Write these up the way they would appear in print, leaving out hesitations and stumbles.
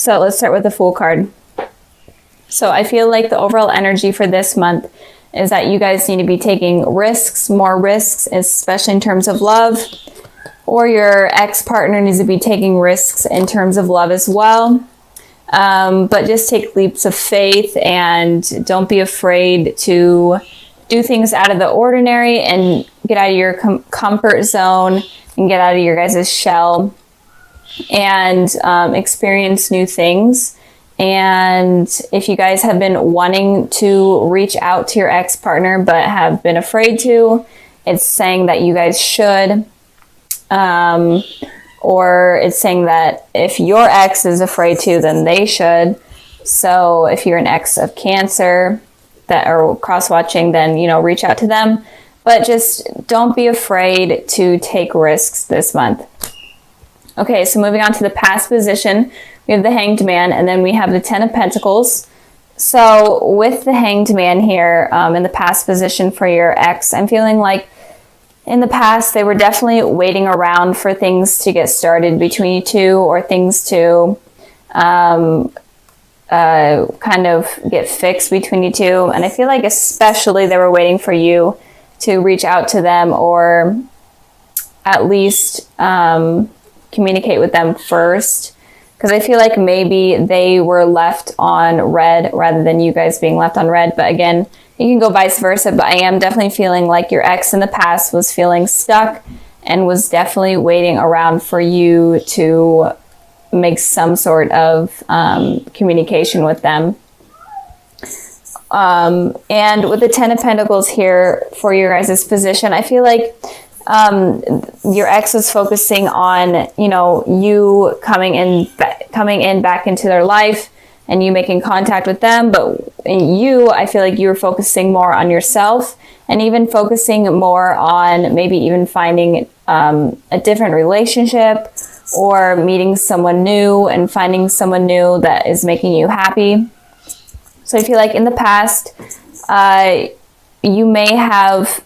So let's start with the Fool card. So I feel like the overall energy for this month is that you guys need to be taking risks, more risks, especially in terms of love, or your ex-partner needs to be taking risks in terms of love as well. But just take leaps of faith and don't be afraid to do things out of the ordinary and get out of your comfort zone and get out of your guys' shell and experience new things. And if you guys have been wanting to reach out to your ex-partner but have been afraid to, it's saying that you guys should. Or it's saying that if your ex is afraid to, then they should. So if you're an ex of Cancer that are cross-watching, then, you know, reach out to them. But just don't be afraid to take risks this month. Okay, so moving on to the past position, we have the Hanged Man, and then we have the Ten of Pentacles. So with the Hanged Man here, in the past position for your ex, I'm feeling like in the past they were definitely waiting around for things to get started between you two, or things to kind of get fixed between you two. And I feel like especially they were waiting for you to reach out to them, or at least communicate with them first, because I feel like maybe they were left on red rather than you guys being left on red. But again, you can go vice versa, but I am definitely feeling like your ex in the past was feeling stuck and was definitely waiting around for you to make some sort of communication with them. And with the Ten of Pentacles here for your guys' position, I feel like your ex is focusing on, you know, you coming in back into their life and you making contact with them. But you, I feel like you were focusing more on yourself, and even focusing more on maybe even finding a different relationship, or meeting someone new and finding someone new that is making you happy. So I feel like in the past, you may have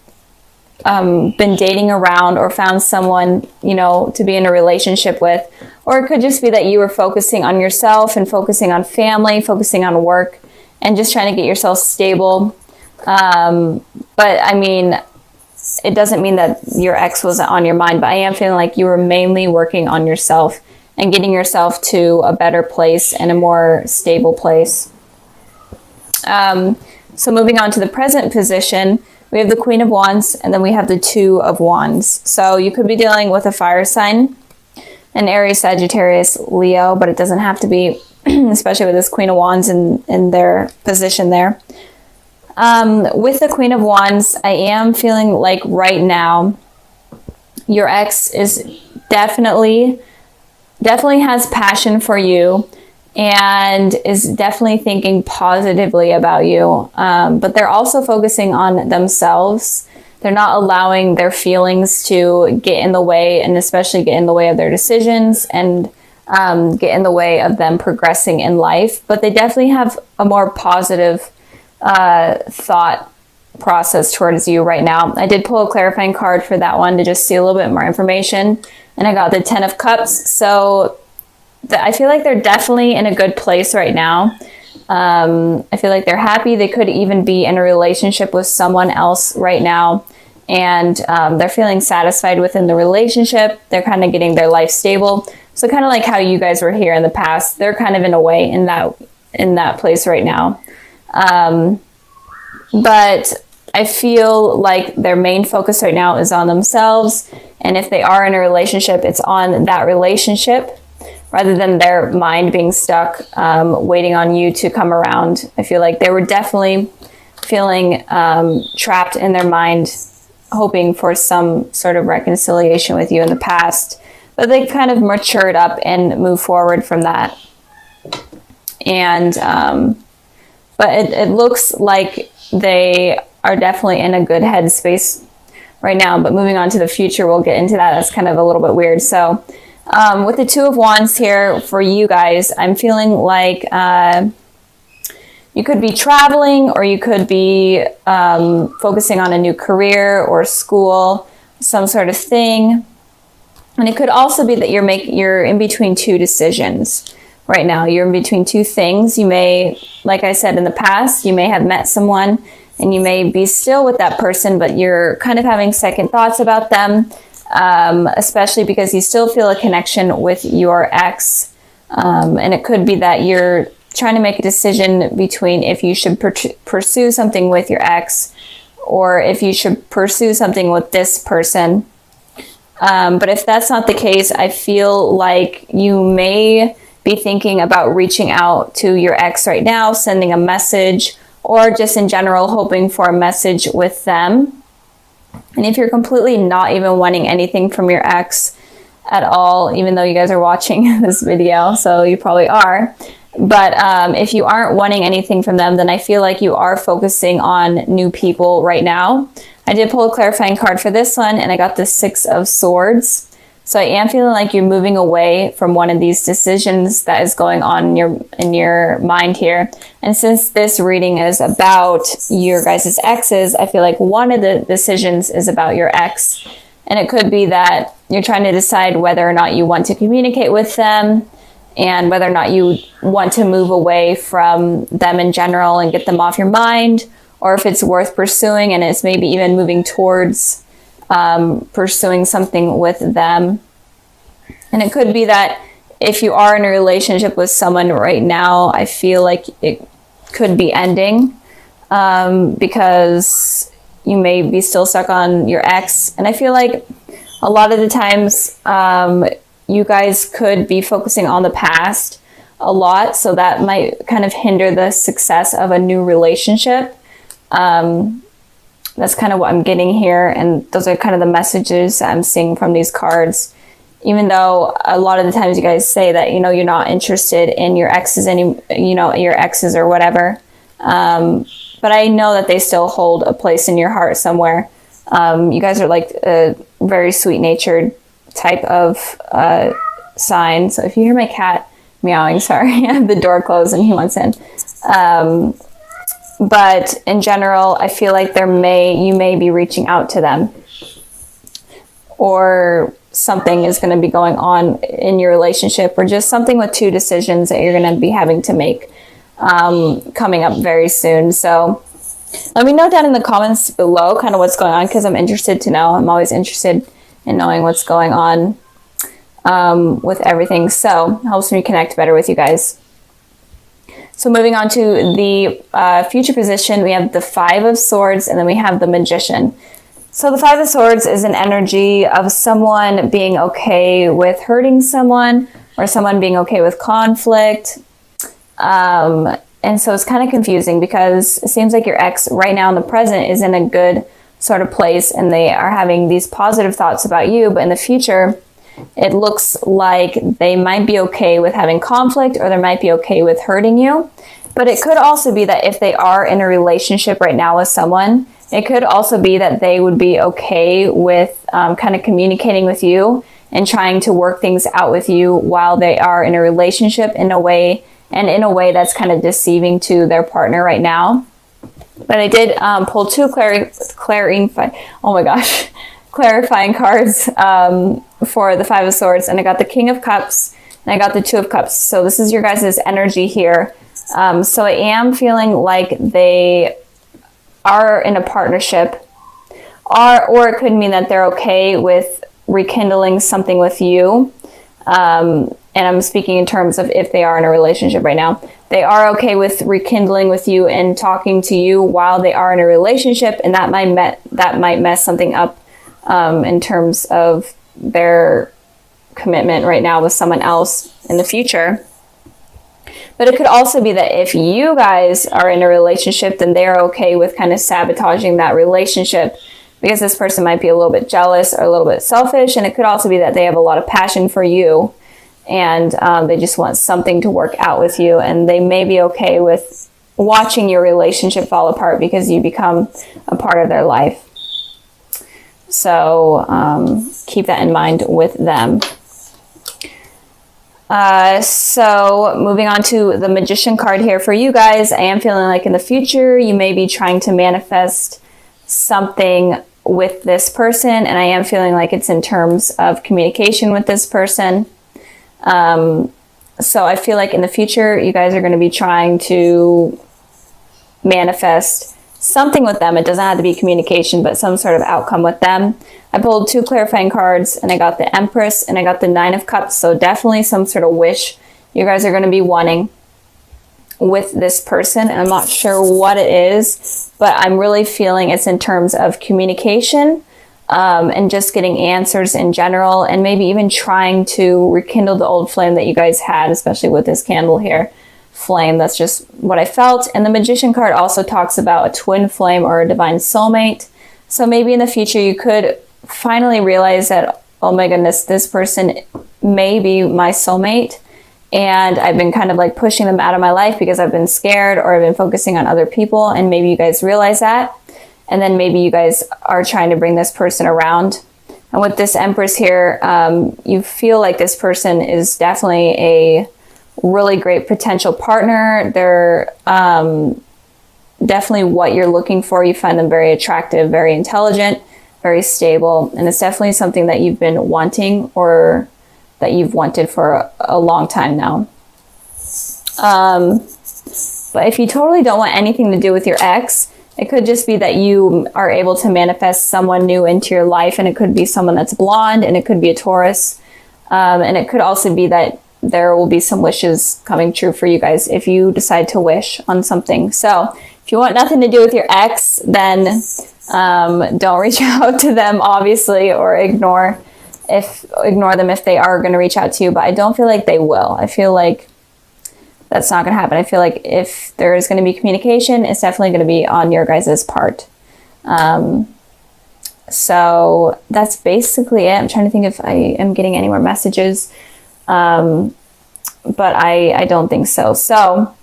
been dating around or found someone, you know, to be in a relationship with, or it could just be that you were focusing on yourself and focusing on family, focusing on work, and just trying to get yourself stable. But I mean, it doesn't mean that your ex wasn't on your mind, but I am feeling like you were mainly working on yourself and getting yourself to a better place and a more stable place. So moving on to the present position, we have the Queen of Wands, and then we have the Two of Wands. So you could be dealing with a fire sign, an Aries, Sagittarius, Leo, but it doesn't have to be, especially with this Queen of Wands in their position there. With the Queen of Wands, I am feeling like right now your ex is definitely has passion for you and is definitely thinking positively about you. But they're also focusing on themselves. They're not allowing their feelings to get in the way, and especially get in the way of their decisions and get in the way of them progressing in life. But they definitely have a more positive thought process towards you right now. I did pull a clarifying card for that one to just see a little bit more information, and I got the Ten of Cups. So I feel like they're definitely in a good place right now. I feel like they're happy. They could even be in a relationship with someone else right now, and they're feeling satisfied within the relationship. They're kind of getting their life stable. So kind of like how you guys were here in the past, they're kind of in a way in that place right now. But I feel like their main focus right now is on themselves. And if they are in a relationship, it's on that relationship rather than their mind being stuck, waiting on you to come around. I feel like they were definitely feeling trapped in their mind, hoping for some sort of reconciliation with you in the past. But they kind of matured up and moved forward from that. And but it looks like they are definitely in a good headspace right now. But moving on to the future, we'll get into that. That's kind of a little bit weird. So with the Two of Wands here for you guys, I'm feeling like you could be traveling, or you could be focusing on a new career or school, some sort of thing. And it could also be that you're in between two decisions. right now. You're in between two things. You may, like I said in the past, you may have met someone and you may be still with that person, but you're kind of having second thoughts about them, especially because you still feel a connection with your ex. And it could be that you're trying to make a decision between if you should pursue something with your ex or if you should pursue something with this person. But if that's not the case, I feel like you may be thinking about reaching out to your ex right now, sending a message, or just in general hoping for a message with them. And if you're completely not even wanting anything from your ex at all, even though you guys are watching this video, so you probably are, but if you aren't wanting anything from them, then I feel like you are focusing on new people right now. I did pull a clarifying card for this one, and I got the Six of Swords. So I am feeling like you're moving away from one of these decisions that is going on in your mind here. And since this reading is about your guys' exes, I feel like one of the decisions is about your ex. And it could be that you're trying to decide whether or not you want to communicate with them and whether or not you want to move away from them in general and get them off your mind, or if it's worth pursuing and it's maybe even moving towards pursuing something with them. And it could be that if you are in a relationship with someone right now, I feel like it could be ending because you may be still stuck on your ex. And I feel like a lot of the times you guys could be focusing on the past a lot, so that might kind of hinder the success of a new relationship. That's kind of what I'm getting here, and those are kind of the messages I'm seeing from these cards. Even though a lot of the times you guys say that, you know, you're not interested in your exes your exes or whatever. But I know that they still hold a place in your heart somewhere. You guys are like a very sweet-natured type of sign. So if you hear my cat meowing, sorry, I have the door closed and he wants in. But in general, I feel like you may be reaching out to them, or something is going to be going on in your relationship, or just something with two decisions that you're going to be having to make coming up very soon. So let me know down in the comments below kind of what's going on, because I'm interested to know. I'm always interested in knowing what's going on with everything. So it helps me connect better with you guys. So moving on to the future position, we have the Five of Swords, and then we have the Magician. So the Five of Swords is an energy of someone being okay with hurting someone, or someone being okay with conflict. And so it's kind of confusing because it seems like your ex right now in the present is in a good sort of place and they are having these positive thoughts about you, but in the future, it looks like they might be okay with having conflict, or they might be okay with hurting you. But it could also be that if they are in a relationship right now with someone, it could also be that they would be okay with kind of communicating with you and trying to work things out with you while they are in a relationship in a way that's kind of deceiving to their partner right now. But I did pull two clarifying cards for the Five of Swords, and I got the King of Cups and I got the Two of Cups. So this is your guys' energy here. So I am feeling like they are in a partnership, or it could mean that they're okay with rekindling something with you. And I'm speaking in terms of if they are in a relationship right now. They are okay with rekindling with you and talking to you while they are in a relationship, and that might mess something up in terms of their commitment right now with someone else in the future. But it could also be that if you guys are in a relationship, then they're okay with kind of sabotaging that relationship, because this person might be a little bit jealous or a little bit selfish. And it could also be that they have a lot of passion for you, and they just want something to work out with you, and they may be okay with watching your relationship fall apart because you become a part of their life. So keep that in mind with them. So moving on to the Magician card here for you guys, I am feeling like in the future you may be trying to manifest something with this person, and I am feeling like it's in terms of communication with this person. So I feel like in the future, you guys are going to be trying to manifest something with them. It doesn't have to be communication, but some sort of outcome with them. I pulled 2 clarifying cards, and I got the Empress and I got the 9 of Cups. So definitely some sort of wish you guys are going to be wanting with this person. And I'm not sure what it is, but I'm really feeling it's in terms of communication, and just getting answers in general, and maybe even trying to rekindle the old flame that you guys had, especially with this candle here. Flame, that's just what I felt. And the Magician card also talks about a twin flame or a divine soulmate. So maybe in the future you could finally realize that, oh my goodness, this person may be my soulmate, and I've been kind of like pushing them out of my life because I've been scared or I've been focusing on other people, and maybe you guys realize that, and then maybe you guys are trying to bring this person around. And with this Empress here, you feel like this person is definitely a really great potential partner. They're definitely what you're looking for. You find them very attractive, very intelligent, very stable, and it's definitely something that you've been wanting, or that you've wanted for a long time now. But if you totally don't want anything to do with your ex, it could just be that you are able to manifest someone new into your life, and it could be someone that's blonde, and it could be a Taurus, and it could also be that there will be some wishes coming true for you guys if you decide to wish on something. So if you want nothing to do with your ex, then don't reach out to them, obviously, or ignore them if they are going to reach out to you. But I don't feel like they will. I feel like that's not going to happen. I feel like if there is going to be communication, it's definitely going to be on your guys' part. So that's basically it. I'm trying to think if I am getting any more messages. But I don't think so. So,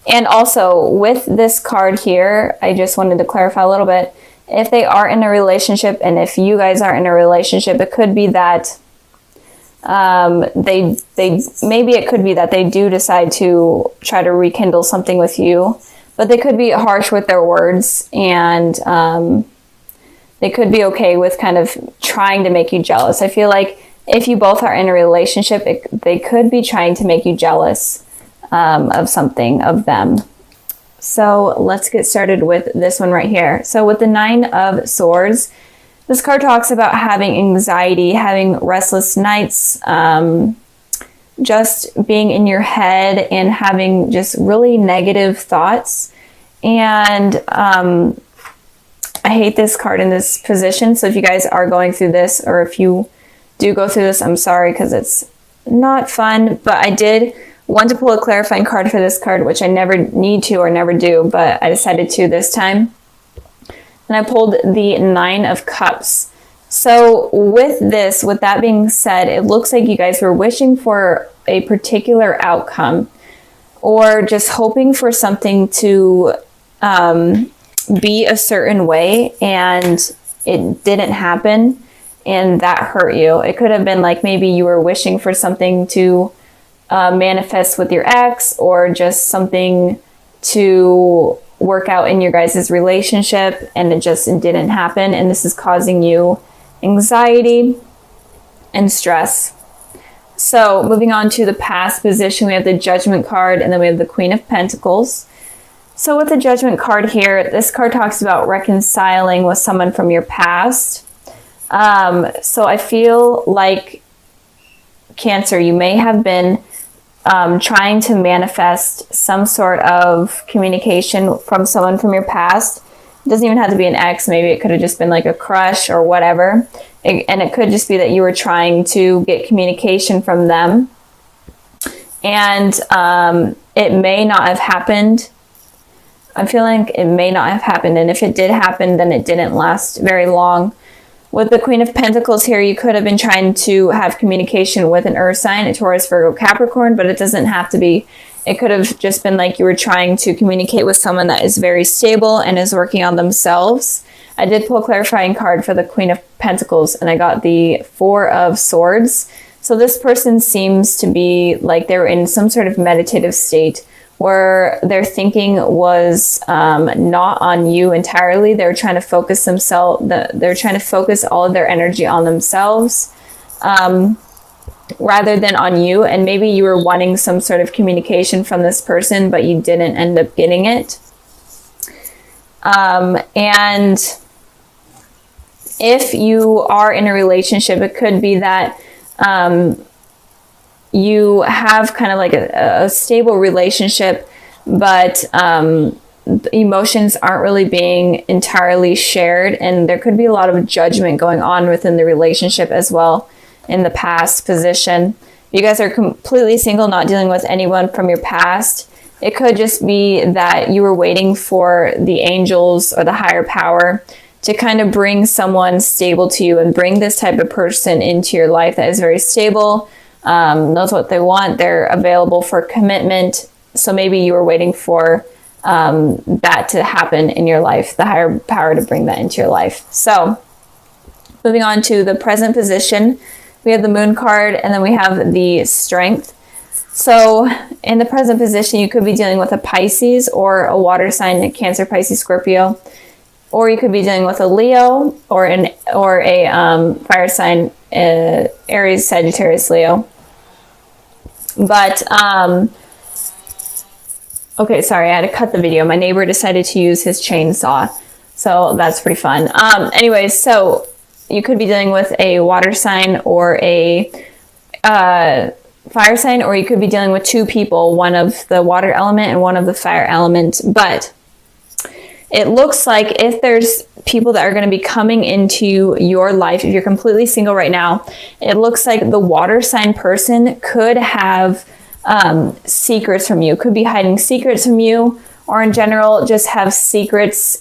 and also with this card here, I just wanted to clarify a little bit. If they are in a relationship, and if you guys are in a relationship, it could be that maybe it could be that they do decide to try to rekindle something with you, but they could be harsh with their words, and they could be okay with kind of trying to make you jealous. I feel like if you both are in a relationship, they could be trying to make you jealous of something, of them. So let's get started with this one right here. So with the 9 of Swords, this card talks about having anxiety, having restless nights, just being in your head and having just really negative thoughts. And I hate this card in this position. So if you guys are going through this, or if you do go through this, I'm sorry, because it's not fun. But I did want to pull a clarifying card for this card, which I never need to or never do, but I decided to this time. And I pulled the 9 of Cups. So with that being said, it looks like you guys were wishing for a particular outcome, or just hoping for something to be a certain way, and it didn't happen, and that hurt you. It could have been like maybe you were wishing for something to manifest with your ex, or just something to work out in your guys' relationship, and it didn't happen, and this is causing you anxiety and stress. So moving on to the past position, we have the Judgment card, and then we have the Queen of Pentacles. So with the Judgment card here, this card talks about reconciling with someone from your past. So I feel like, Cancer, you may have been trying to manifest some sort of communication from someone from your past. It doesn't even have to be an ex. Maybe it could have just been like a crush or whatever. And it could just be that you were trying to get communication from them. And it may not have happened. I'm feeling it may not have happened. And if it did happen, then it didn't last very long. With the Queen of Pentacles here, you could have been trying to have communication with an earth sign, a Taurus, Virgo, Capricorn, but it doesn't have to be. It could have just been like you were trying to communicate with someone that is very stable and is working on themselves. I did pull a clarifying card for the Queen of Pentacles, and I got the 4 of Swords. So this person seems to be like they're in some sort of meditative state where their thinking was not on you entirely. They're trying to focus they're trying to focus all of their energy on themselves. rather than on you. And maybe you were wanting some sort of communication from this person, but you didn't end up getting it. And if you are in a relationship, it could be that you have kind of like a stable relationship, but emotions aren't really being entirely shared, and there could be a lot of judgment going on within the relationship as well in the past position. You guys are completely single, not dealing with anyone from your past. It could just be that you were waiting for the angels or the higher power to kind of bring someone stable to you and bring this type of person into your life that is very stable, knows what they want, they're available for commitment. So maybe you were waiting for that to happen in your life, the higher power to bring that into your life. So moving on to the present position, we have the Moon card, and then we have the Strength. So in the present position, you could be dealing with a Pisces or a water sign, a Cancer, Pisces, Scorpio, or you could be dealing with a Leo or a fire sign, Aries, Sagittarius, Leo. But okay, sorry, I had to cut the video. My neighbor decided to use his chainsaw, so that's pretty fun. Anyways, so you could be dealing with a water sign or a fire sign, or you could be dealing with two people, one of the water element and one of the fire element. But it looks like if there's people that are going to be coming into your life, if you're completely single right now, it looks like the water sign person could have secrets from you, could be hiding secrets from you, or in general just have secrets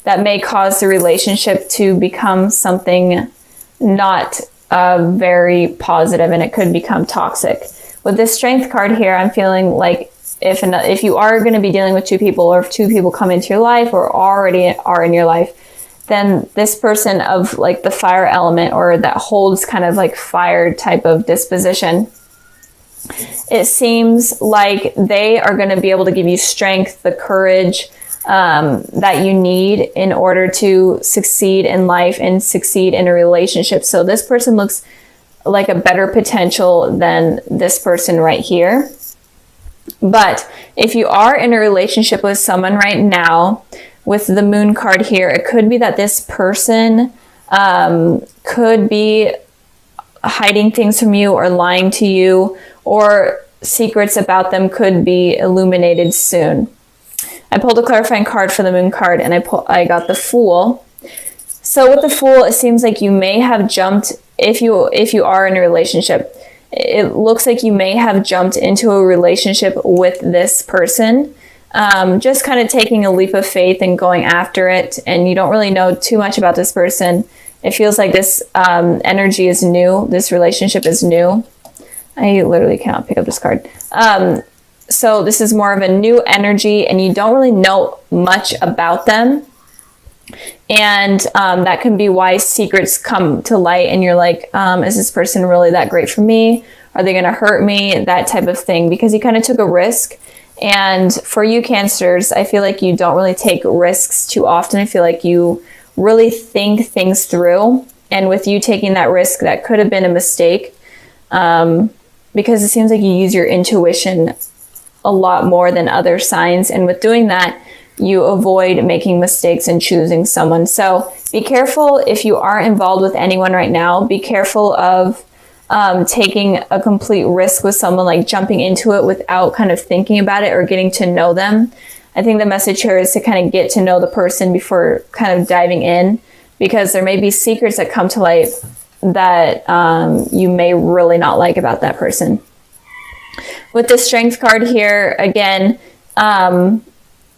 that may cause the relationship to become something not very positive, and it could become toxic. With this Strength card here, I'm feeling like if you are going to be dealing with two people, or if two people come into your life or already are in your life, then this person of like the fire element, or that holds kind of like fire type of disposition, it seems like they are going to be able to give you strength, the courage that you need in order to succeed in life and succeed in a relationship. So this person looks like a better potential than this person right here. But if you are in a relationship with someone right now, with the Moon card here, it could be that this person could be hiding things from you or lying to you, or secrets about them could be illuminated soon. I pulled a clarifying card for the Moon card, and I got the Fool. So with the Fool, it seems like you may have jumped, if you are in a relationship, it looks like you may have jumped into a relationship with this person, just kind of taking a leap of faith and going after it, and you don't really know too much about this person. It feels like this energy is new, this relationship is new. I literally cannot pick up this card. So this is more of a new energy, and you don't really know much about them. And that can be why secrets come to light, and you're like, is this person really that great for me? Are they going to hurt me? That type of thing, because you kind of took a risk. And for you Cancers, I feel like you don't really take risks too often. I feel like you really think things through. And with you taking that risk, that could have been a mistake, because it seems like you use your intuition a lot more than other signs. And with doing that, you avoid making mistakes and choosing someone. So be careful if you are involved with anyone right now. Be careful of taking a complete risk with someone, like jumping into it without kind of thinking about it or getting to know them. I think the message here is to kind of get to know the person before kind of diving in, because there may be secrets that come to light that you may really not like about that person. With the Strength card here, again,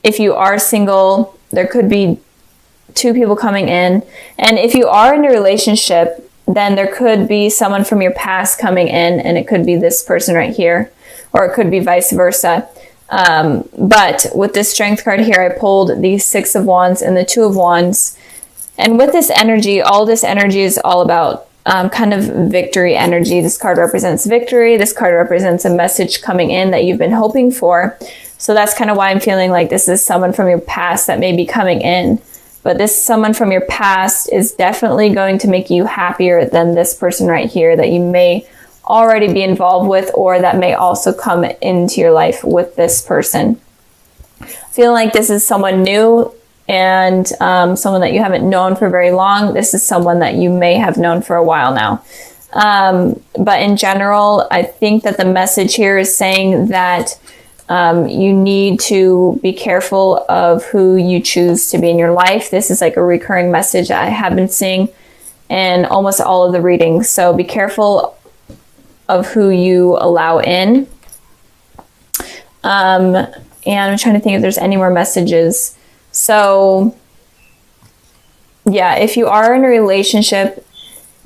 if you are single, there could be two people coming in. And if you are in a relationship, then there could be someone from your past coming in, and it could be this person right here, or it could be vice versa. But with this Strength card here, I pulled the Six of Wands and the Two of Wands. And with this energy, all this energy is all about kind of victory energy. This card represents victory. This card represents a message coming in that you've been hoping for. So that's kind of why I'm feeling like this is someone from your past that may be coming in but this someone from your past is definitely going to make you happier than this person right here that you may already be involved with, or that may also come into your life with this person. Feeling like this is someone new and someone that you haven't known for very long. This is someone that you may have known for a while now. But in general, I think that the message here is saying that you need to be careful of who you choose to be in your life. This is like a recurring message that I have been seeing in almost all of the readings. So be careful of who you allow in. And I'm trying to think if there's any more messages. So yeah, if you are in a relationship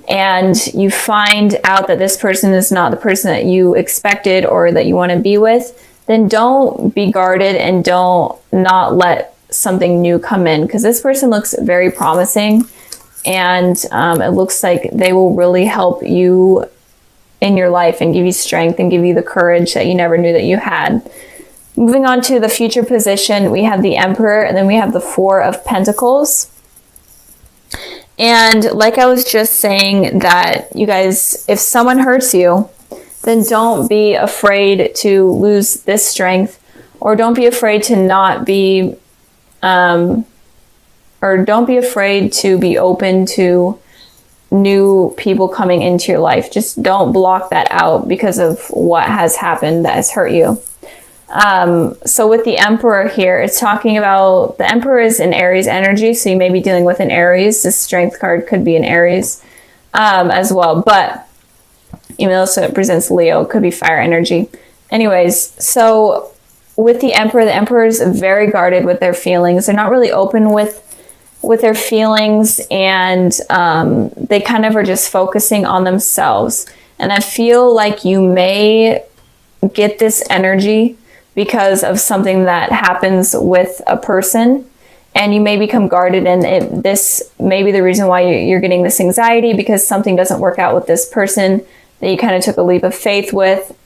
and you find out that this person is not the person that you expected or that you want to be with, then don't be guarded and don't not let something new come in, because this person looks very promising, and it looks like they will really help you in your life and give you strength and give you the courage that you never knew that you had. Moving on to the future position, we have the Emperor, and then we have the Four of Pentacles. And like I was just saying, that you guys, if someone hurts you, then don't be afraid to lose this strength, or don't be afraid to not be, or don't be afraid to be open to new people coming into your life. Just don't block that out because of what has happened that has hurt you. So with the Emperor here, it's talking about, the Emperor is in Aries energy, so you may be dealing with an Aries. This Strength card could be an Aries as well, but even though it presents Leo, it could be fire energy. Anyways, so with the Emperor is very guarded with their feelings. They're not really open with their feelings, and they kind of are just focusing on themselves. And I feel like you may get this energy because of something that happens with a person, and you may become guarded, and this may be the reason why you're getting this anxiety, because something doesn't work out with this person that you kind of took a leap of faith with.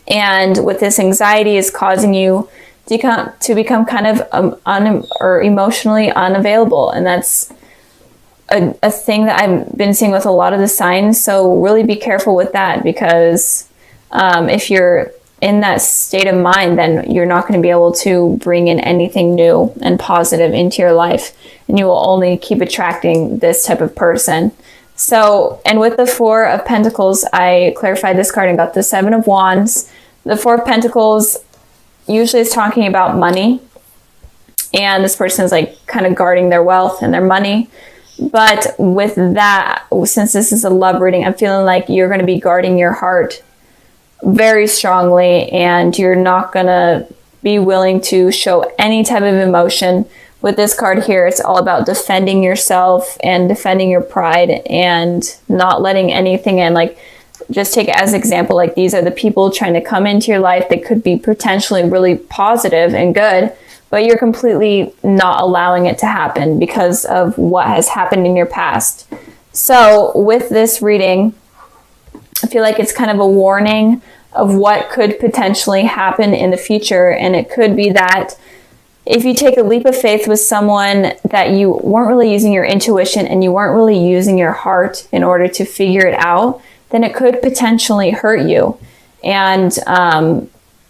And with this anxiety is causing you to become kind of emotionally unavailable. And that's a thing that I've been seeing with a lot of the signs. So really be careful with that, because if you're in that state of mind, then you're not going to be able to bring in anything new and positive into your life, and you will only keep attracting this type of person. So, and with the Four of Pentacles, I clarified this card and got the Seven of Wands. The Four of Pentacles usually is talking about money, and this person is like kind of guarding their wealth and their money. But with that, since this is a love reading, I'm feeling like you're going to be guarding your heart very strongly, and you're not going to be willing to show any type of emotion. With this card here, it's all about defending yourself and defending your pride and not letting anything in. Like, just take it as an example, like these are the people trying to come into your life that could be potentially really positive and good, but you're completely not allowing it to happen because of what has happened in your past. So with this reading, I feel like it's kind of a warning of what could potentially happen in the future. And it could be that if you take a leap of faith with someone that you weren't really using your intuition and you weren't really using your heart in order to figure it out, then it could potentially hurt you. And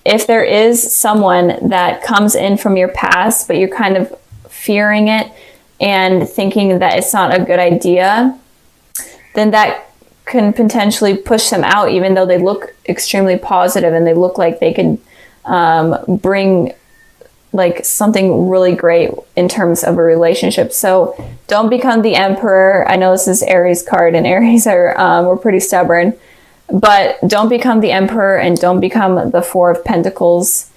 if there is someone that comes in from your past, but you're kind of fearing it and thinking that it's not a good idea, then that can potentially push them out, even though they look extremely positive and they look like they could bring like something really great in terms of a relationship. So don't become the Emperor. I know this is Aries card, and Aries are we're pretty stubborn, but don't become the Emperor and don't become the Four of Pentacles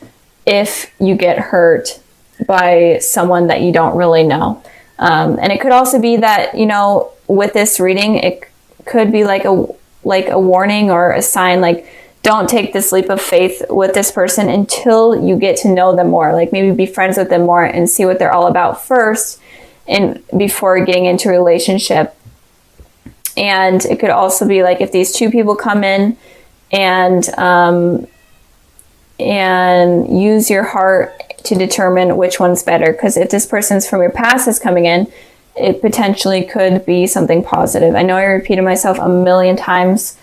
if you get hurt by someone that you don't really know. And it could also be that, you know, with this reading, it could be like a warning or a sign, like, don't take this leap of faith with this person until you get to know them more. Like, maybe be friends with them more and see what they're all about first, and before getting into a relationship. And it could also be like, if these two people come in and and use your heart to determine which one's better. Because if this person's from your past is coming in, it potentially could be something positive. I know I repeated myself a million times,